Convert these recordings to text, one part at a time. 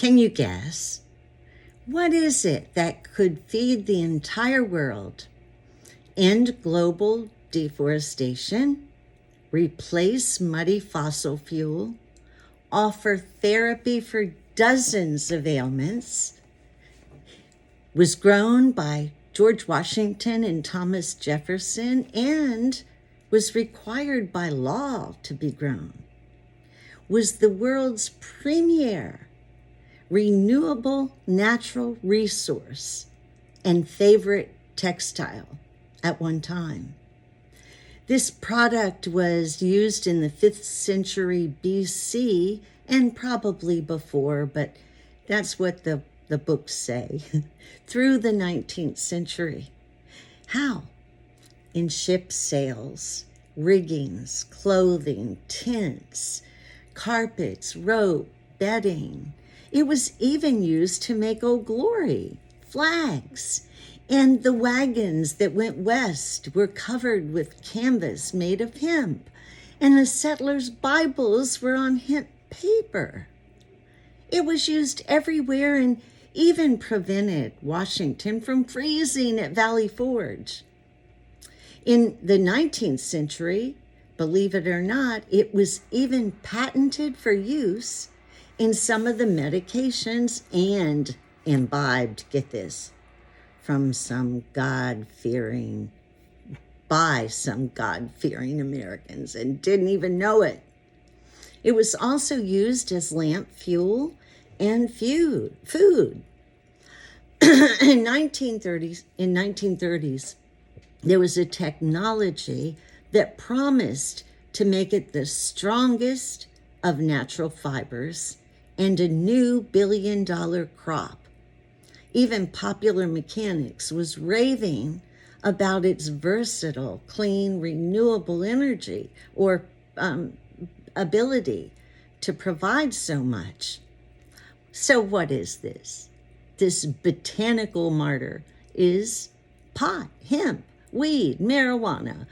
Can you guess? What is it that could feed the entire world, end global deforestation, replace muddy fossil fuel, offer therapy for dozens of ailments, was grown by George Washington and Thomas Jefferson, and was required by law to be grown, was the world's premier renewable natural resource and favorite textile at one time. This product was used in the 5th century BC and probably before, but that's what the books say, through the 19th century. How? In ship sails, riggings, clothing, tents, carpets, rope, bedding. It was even used to make Old Glory, flags, and the wagons that went west were covered with canvas made of hemp, and the settlers' Bibles were on hemp paper. It was used everywhere and even prevented Washington from freezing at Valley Forge. In the 19th century, believe it or not, it was even patented for use in some of the medications and imbibed, get this, by some God-fearing Americans and didn't even know it. It was also used as lamp fuel and food. In 1930s, there was a technology that promised to make it the strongest of natural fibers and a new billion-dollar crop. Even Popular Mechanics was raving about its versatile, clean, renewable energy or ability to provide so much. So what is this? This botanical martyr is pot, hemp, weed, marijuana,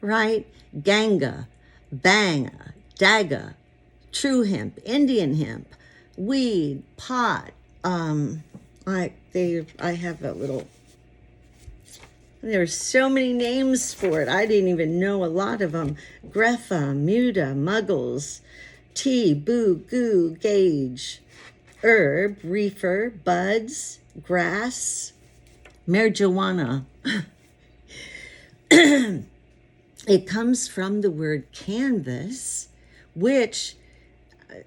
right? Ganga, banga, daga, true hemp, Indian hemp, weed, pot. I have a little, there's so many names for it. I didn't even know a lot of them. Greffa, Muda, Muggles, tea, boo, goo, gauge, herb, reefer, buds, grass, marijuana. It comes from the word canvas, which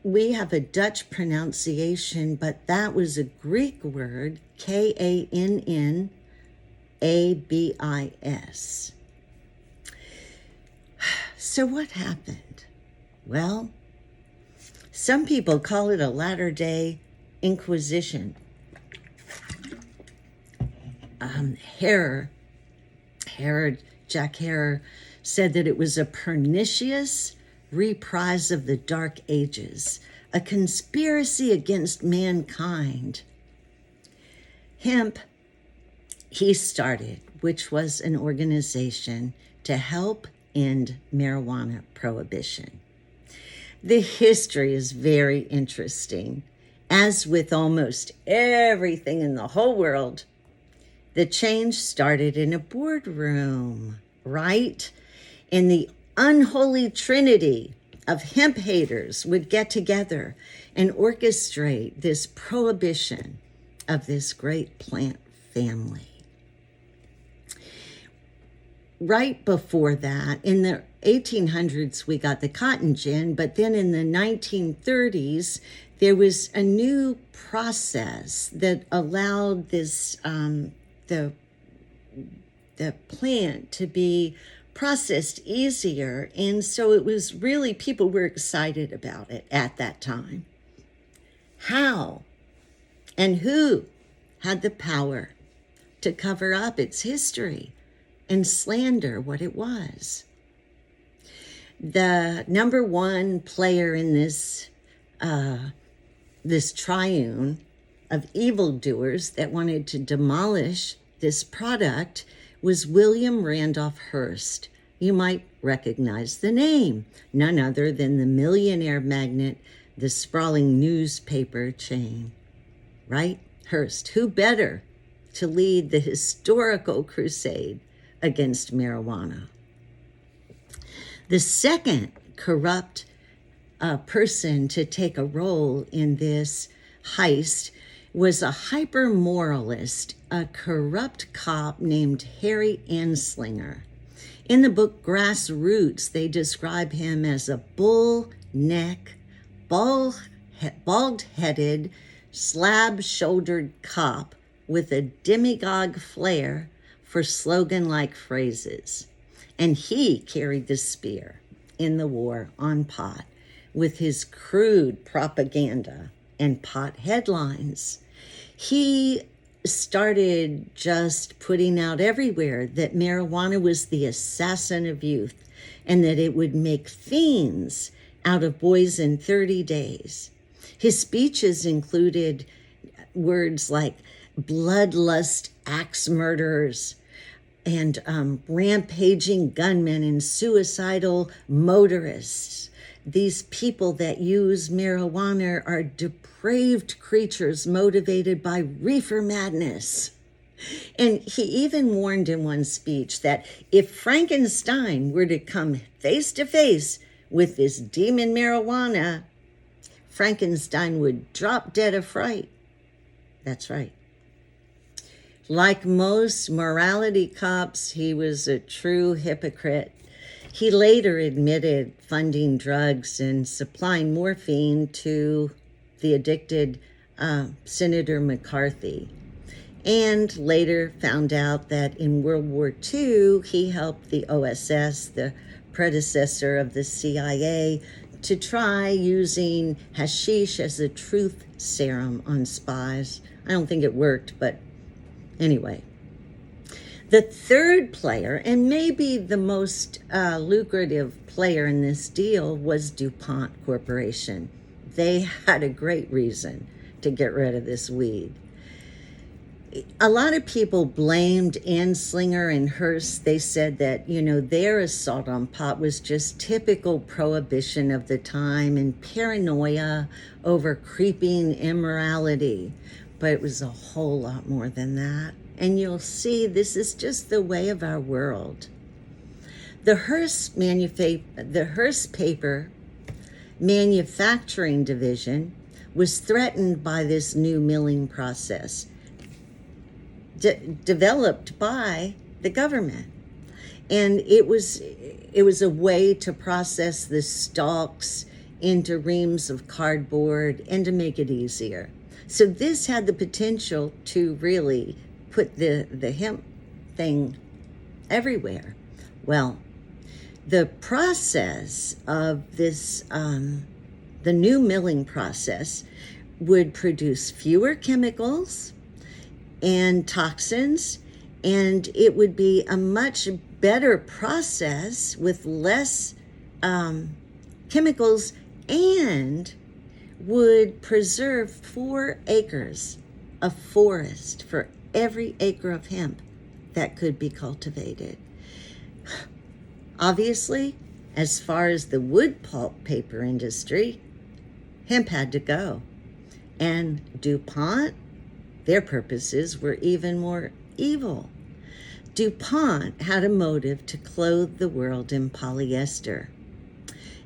we have a Dutch pronunciation, but that was a Greek word, K-A-N-N-A-B-I-S. So what happened? Well, some people call it a latter-day Inquisition. Jack Herer said that it was a pernicious reprise of the Dark Ages, a conspiracy against mankind. Hemp, he started, which was an organization to help end marijuana prohibition. The history is very interesting. As with almost everything in the whole world, the change started in a boardroom, right? And the unholy trinity of hemp haters would get together and orchestrate this prohibition of this great plant family. Right before that, in the 1800s, we got the cotton gin, but then in the 1930s, there was a new process that allowed this the plant to be processed easier, and so it was really, people were excited about it at that time. How and who had the power to cover up its history and slander what it was? The number one player in this triune of evildoers that wanted to demolish this product was William Randolph Hearst. You might recognize the name, none other than the millionaire magnate, the sprawling newspaper chain, right? Hearst. Who better to lead the historical crusade against marijuana? The second corrupt person to take a role in this heist was a hyper-moralist, a corrupt cop named Harry Anslinger. In the book Grassroots, they describe him as a bull-neck, bald-headed, slab-shouldered cop with a demagogue flair for slogan-like phrases. And he carried the spear in the war on pot with his crude propaganda and pot headlines. He started just putting out everywhere that marijuana was the assassin of youth and that it would make fiends out of boys in 30 days. His speeches included words like bloodlust axe murderers and rampaging gunmen and suicidal motorists. These people that use marijuana are depraved creatures motivated by reefer madness. And he even warned in one speech that if Frankenstein were to come face to face with this demon marijuana, Frankenstein would drop dead of fright. That's right. Like most morality cops, he was a true hypocrite. He later admitted funding drugs and supplying morphine to the addicted Senator McCarthy, and later found out that in World War II, he helped the OSS, the predecessor of the CIA, to try using hashish as a truth serum on spies. I don't think it worked, but anyway. The third player, and maybe the most lucrative player in this deal, was DuPont Corporation. They had a great reason to get rid of this weed. A lot of people blamed Anslinger and Hearst. They said that, their assault on pot was just typical prohibition of the time and paranoia over creeping immorality. But it was a whole lot more than that. And you'll see this is just the way of our world. The Hearst paper manufacturing division was threatened by this new milling process developed by the government. And it was a way to process the stalks into reams of cardboard and to make it easier. So this had the potential to really put the hemp thing everywhere. Well, the process of this, the new milling process, would produce fewer chemicals and toxins, and it would be a much better process with less chemicals, and would preserve 4 acres of forest for every acre of hemp that could be cultivated. Obviously, as far as the wood pulp paper industry, hemp had to go. And DuPont, their purposes were even more evil. DuPont had a motive to clothe the world in polyester.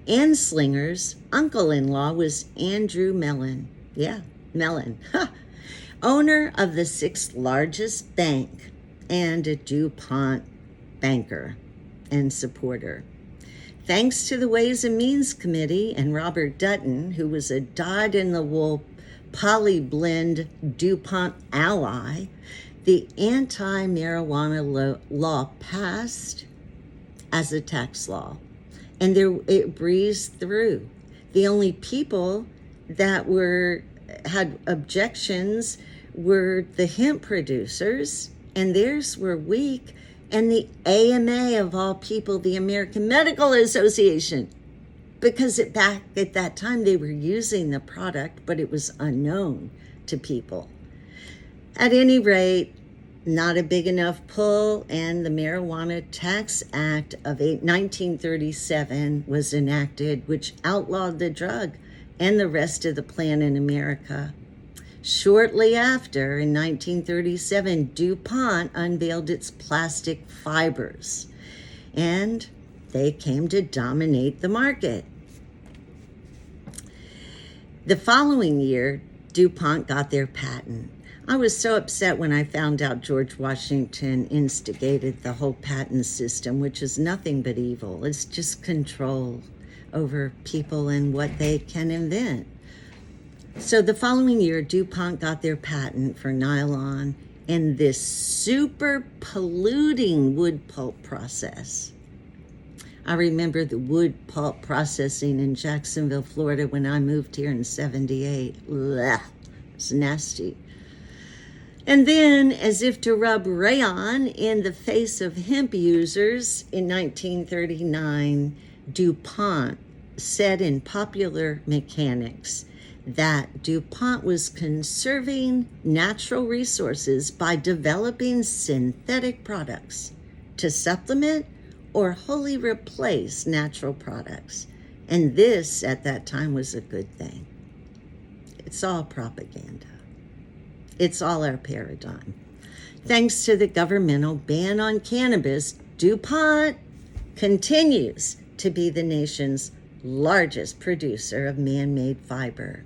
Anslinger's uncle-in-law was Andrew Mellon. Yeah, Mellon. Owner of the 6th largest bank and a DuPont banker and supporter. Thanks to the Ways and Means Committee and Robert Dutton, who was a dyed-in-the-wool polyblend DuPont ally, the anti-marijuana law passed as a tax law, and it breezed through. The only people that had objections were the hemp producers, and theirs were weak, and the AMA, of all people, the American Medical Association, because back at that time they were using the product, but it was unknown to people. At any rate, not a big enough pull, and the Marijuana Tax Act of 1937 was enacted, which outlawed the drug and the rest of the plan in America. Shortly after, in 1937, DuPont unveiled its plastic fibers, and they came to dominate the market. The following year, DuPont got their patent. I was so upset when I found out George Washington instigated the whole patent system, which is nothing but evil. It's just control over people and what they can invent. So the following year, DuPont got their patent for nylon and this super polluting wood pulp process. I remember the wood pulp processing in Jacksonville, Florida when I moved here in 78. Blech, it's nasty. And then, as if to rub rayon in the face of hemp users, in 1939, DuPont said in Popular Mechanics that DuPont was conserving natural resources by developing synthetic products to supplement or wholly replace natural products. And this, at that time, was a good thing. It's all propaganda. It's all our paradigm. Thanks to the governmental ban on cannabis, DuPont continues to be the nation's largest producer of man-made fiber.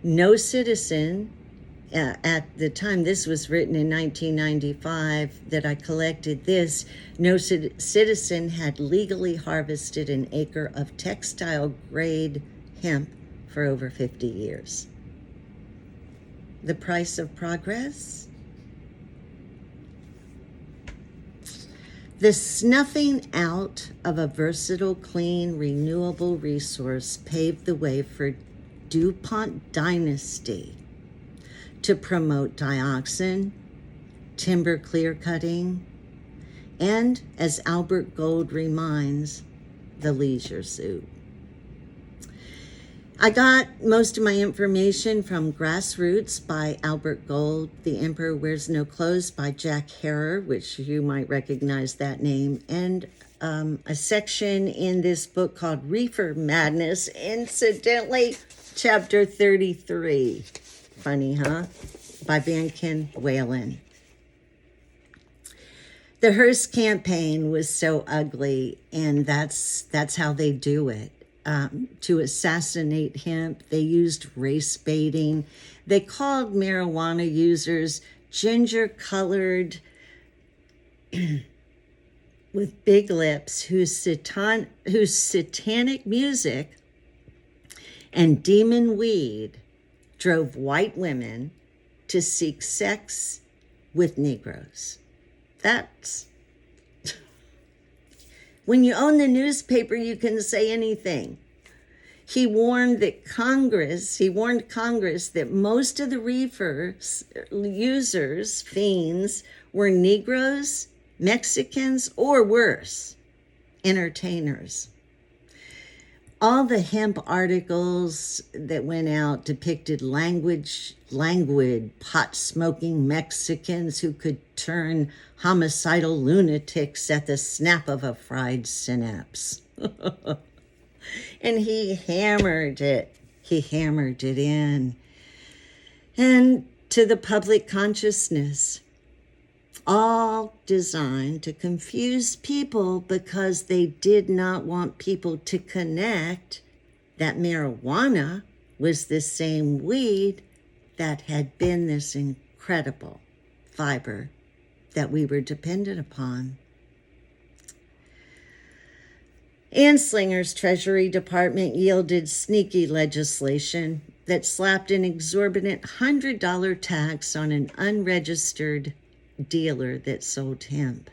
No citizen, at the time this was written in 1995 that I collected this, no citizen had legally harvested an acre of textile-grade hemp for over 50 years. The price of progress? The snuffing out of a versatile, clean, renewable resource paved the way for DuPont Dynasty to promote dioxin, timber clear cutting, and, as Albert Gold reminds, the leisure suit. I got most of my information from Grassroots by Albert Gold, The Emperor Wears No Clothes by Jack Herer, which you might recognize that name, and a section in this book called Reefer Madness, incidentally, chapter 33. Funny, huh? By Van Ken Whalen. The Hearst campaign was so ugly, and that's how they do it. To assassinate hemp, they used race baiting. They called marijuana users ginger-colored with big lips whose satanic music and demon weed drove white women to seek sex with Negroes. That's... When you own the newspaper, you can say anything. He warned Congress that most of the reefer users, fiends, were Negroes, Mexicans, or worse, entertainers. All the hemp articles that went out depicted languid, pot-smoking Mexicans who could turn homicidal lunatics at the snap of a fried synapse. And he hammered it in. And to the public consciousness, all designed to confuse people because they did not want people to connect that marijuana was the same weed that had been this incredible fiber that we were dependent upon. Anslinger's Treasury Department yielded sneaky legislation that slapped an exorbitant $100 tax on an unregistered dealer that sold hemp.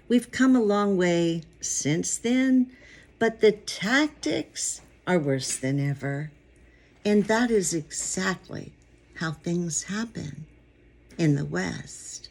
We've come a long way since then, but the tactics are worse than ever. And that is exactly how things happen in the West.